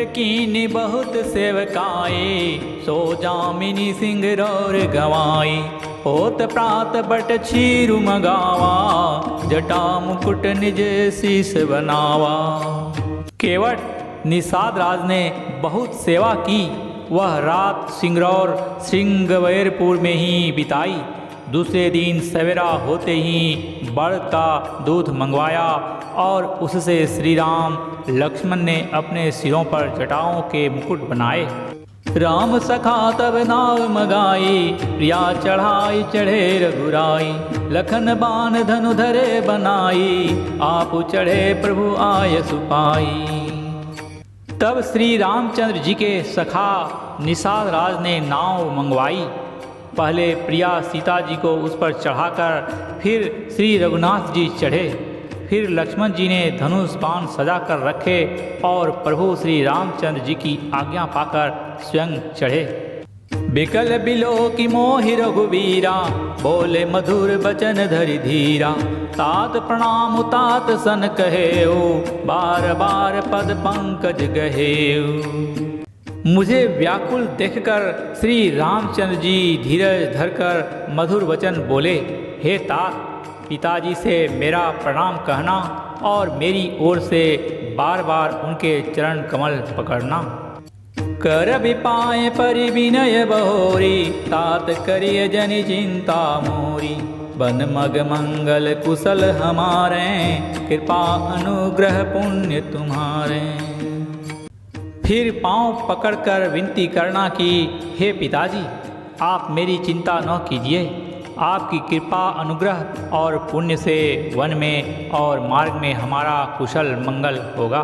कीनी बहुत सेवकाए, सो जामिनी सिंह रौर गवाई। होत प्रात बट छीरु मगावा, जटा मुकुट निज शीस बनावा। केवट निषाद राज ने बहुत सेवा की। वह रात सिंगरौर श्रृंगवेरपुर में ही बिताई। दूसरे दिन सवेरा होते ही बड़ का दूध मंगवाया और उससे श्री राम लक्ष्मण ने अपने सिरों पर जटाओं के मुकुट बनाए। राम सखा तब नाव मगाई, प्रिया चढ़ाई चढ़े रघुराई। लखन बाण धनु धरे बनाई, आप चढ़े प्रभु आय सुपाई। तब श्री रामचंद्र जी के सखा निषाद राज ने नाव मंगवाई। पहले प्रिया सीता जी को उस पर चढ़ाकर फिर श्री रघुनाथ जी चढ़े। फिर लक्ष्मण जी ने धनुष बाण सजा कर रखे और प्रभु श्री रामचंद्र जी की आज्ञा पाकर स्वयं चढ़े। बिकल बिलो की मोहि रघुवीरा, बोले मधुर बचन धरि धीरा। तात प्रणाम तात सन कहेऊ, बार बार पद पंकज गहेऊ। मुझे व्याकुल देखकर श्री रामचंद्र जी धीरज धरकर मधुर वचन बोले, हे तात, पिताजी से मेरा प्रणाम कहना और मेरी ओर से बार बार उनके चरण कमल पकड़ना। कर विपाय परि विनय बहोरी, तात करिय जनि चिंता मोरी। बन मग मंगल कुशल हमारे, कृपा अनुग्रह पुण्य तुम्हारे। फिर पांव पकड़कर विनती करना कि हे पिताजी, आप मेरी चिंता न कीजिए। आपकी कृपा अनुग्रह और पुण्य से वन में और मार्ग में हमारा कुशल मंगल होगा।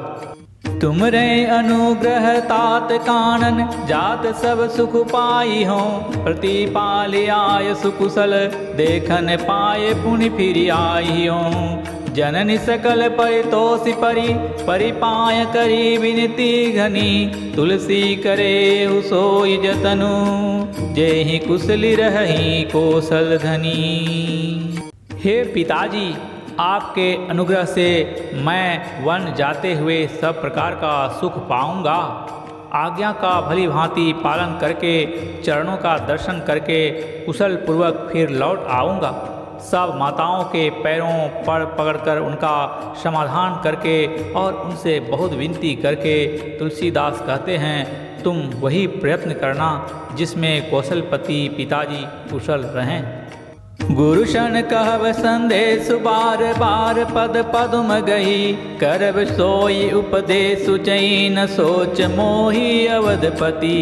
तुम रे अनुग्रह तात कानन, जात सब सुख पाई हो। प्रतिपाल आय सुकुशल, देखन पाए पुण्य फिर आई हो। जननी सकल परितोषि परि, परिपाय करी विनती घनी। तुलसी करे सोई जतनु, जेहि कुशली रही कौशल धनी। हे पिताजी, आपके अनुग्रह से मैं वन जाते हुए सब प्रकार का सुख पाऊंगा। आज्ञा का भली भांति पालन करके चरणों का दर्शन करके कुशल पूर्वक फिर लौट आऊँगा। सब माताओं के पैरों पर पकड़कर उनका समाधान करके और उनसे बहुत विनती करके तुलसीदास कहते हैं, तुम वही प्रयत्न करना जिसमें कौशलपति पिताजी कुशल रहें। गुरु शन कहब संदेश बार बार, पद पदुम गई करब सोई उपदेश। चैन सोच मोहि अवधपति।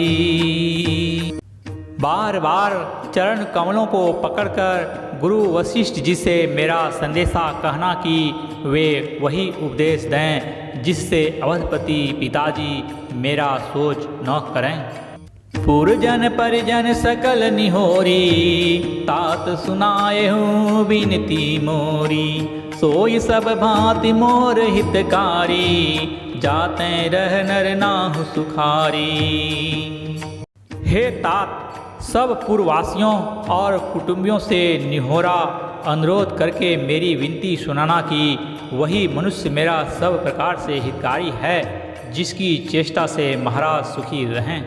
बार बार चरण कमलों को पकड़कर गुरु वशिष्ठ जी से मेरा संदेशा कहना कि वे वही उपदेश दें जिससे अवधपति पिताजी मेरा सोच न करें। पुरजन परिजन सकल निहोरी, तात सुनाए हूँ विनती मोरी। सोई सब भांति मोर हितकारी, जाते रह नर नाहु सुखारी। हे तात, सब पूर्ववासियों और कुटुंबियों से निहोरा अनुरोध करके मेरी विनती सुनाना कि वही मनुष्य मेरा सब प्रकार से हितकारी है जिसकी चेष्टा से महाराज सुखी रहें।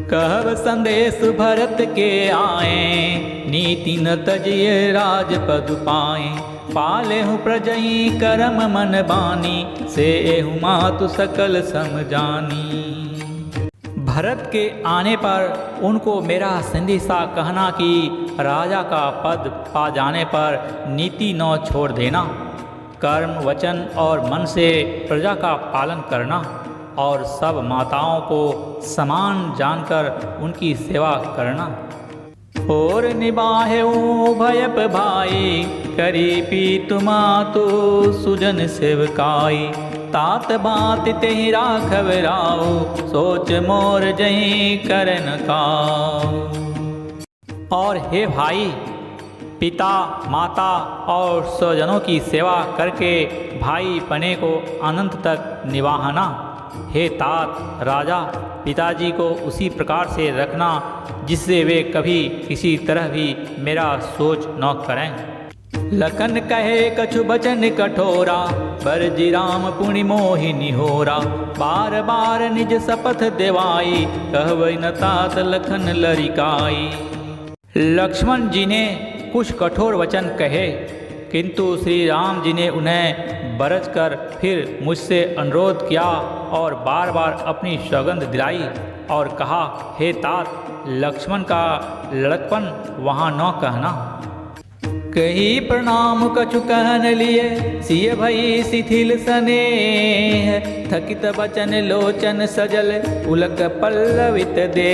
कहब संदेश भरत के आए, नीति न तजिए राजपद पाए। पाले हूँ प्रजई करम मन बानी, से एहु मातु सकल समझानी। भरत के आने पर उनको मेरा संदेशा कहना कि राजा का पद पा जाने पर नीति न छोड़ देना। कर्म वचन और मन से प्रजा का पालन करना और सब माताओं को समान जानकर उनकी सेवा करना। और निबाहे भयप भाई, करी पीतु मातु सुजन सेवकाई। तात बात तेहि राखव राऊ, सोच मोर जहीं करन काऊ। और हे भाई, पिता माता और स्वजनों की सेवा करके भाई पने को अनंत तक निभाना। हे तात राजा, पिताजी को उसी प्रकार से रखना जिससे वे कभी किसी तरह भी मेरा सोच न करें। लखन कहे कछु बचन कठोरा, बरजी राम पुनि मोहिनी होरा। बार बार निज शपथ देवाई, कहवै न तात लखन लरिकाई। लक्ष्मण जी ने कुछ कठोर वचन कहे, किंतु श्री राम जी ने उन्हें बरज कर फिर मुझसे अनुरोध किया और बार बार अपनी सौगंध दिलाई और कहा, हे तात, लक्ष्मण का लड़कपन वहाँ न कहना। कही प्रणाम कछु कहन लिए, सिय भई शिथिल स्नेह। थकित बचन लोचन सजल, उलक पल्लवित दे।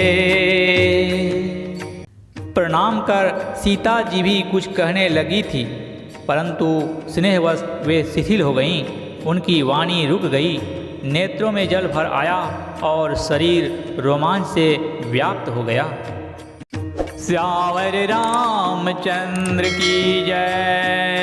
प्रणाम कर सीता जी भी कुछ कहने लगी थी, परंतु स्नेहवश वे शिथिल हो गईं। उनकी वाणी रुक गई, नेत्रों में जल भर आया और शरीर रोमांच से व्याप्त हो गया। श्यावर रामचंद्र की जय।